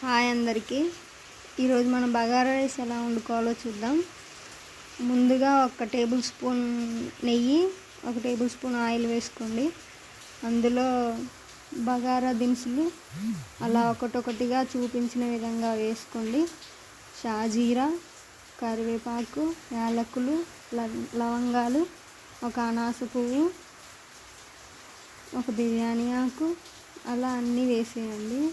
Hi అందరికీ. ఈరోజు మనం బగారా రైస్ ఎలా వండుకోవాలో చూద్దాం. ముందుగా 1 టేబుల్ స్పూన్ నెయ్యి, 1 టేబుల్ స్పూన్ ఆయిల్ వేసుకోండి. అందులో బగారా దినుసులు అలా ఒకటొకటిగా చూపించిన విధంగా వేసుకోండి. షాజీరా, కరివేపాకు, యాలకులు, లవంగాలు, 1 అనాస పువ్వు, 1 బిర్యానీ ఆకు, అలా అన్నీ వేసేయండి.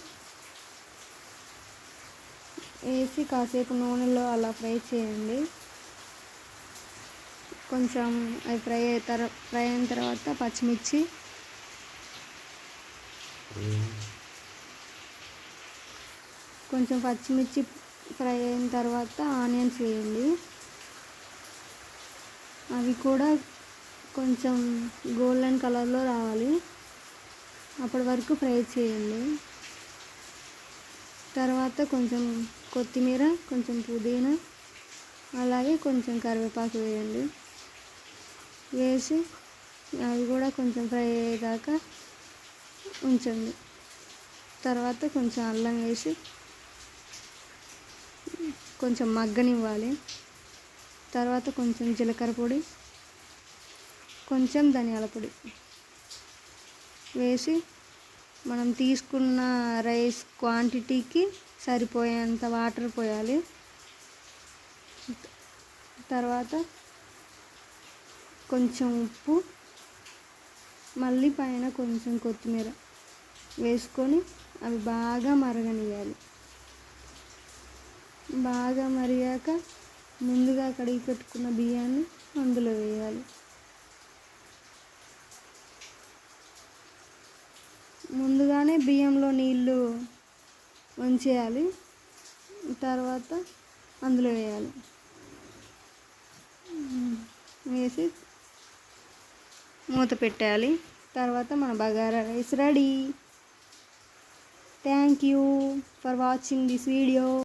వేసి కాసేపు నూనెలో అలా ఫ్రై చేయండి. కొంచెం అవి ఫ్రై అయిన తర్వాత పచ్చిమిర్చి, ఫ్రై అయిన తర్వాత ఆనియన్స్ వేయండి. అవి కూడా కొంచెం గోల్డెన్ కలర్లో రావాలి, అప్పటి వరకు ఫ్రై చేయండి. తర్వాత కొంచెం కొత్తిమీర, కొంచెం పుదీనా, అలాగే కొంచెం కరివేపాకు వేయండి. వేసి అవి కూడా కొంచెం ఫ్రై అయ్యేదాకా ఉంచండి. తర్వాత కొంచెం అల్లం వేసి కొంచెం మగ్గనివ్వాలి. తర్వాత కొంచెం జీలకర్ర పొడి, కొంచెం ధనియాల పొడి వేసి మనం తీసుకున్న రైస్ క్వాంటిటీకి సరిపోయేంత వాటర్ పోయాలి. తర్వాత కొంచెం ఉప్పు, మళ్ళీ పైన కొంచెం కొత్తిమీర వేసుకొని అవి బాగా మరగనివ్వాలి. బాగా మరిగాక ముందుగా కడిగి పెట్టుకున్న బియ్యాన్ని అందులో వేయాలి. ముందుగానే బియ్యంలో నీళ్ళు వంచేయాలి, తర్వాత అందులో వేయాలి. వేసి మూత పెట్టేయాలి. తర్వాత మన bagara rice ready. Thank you for watching this video.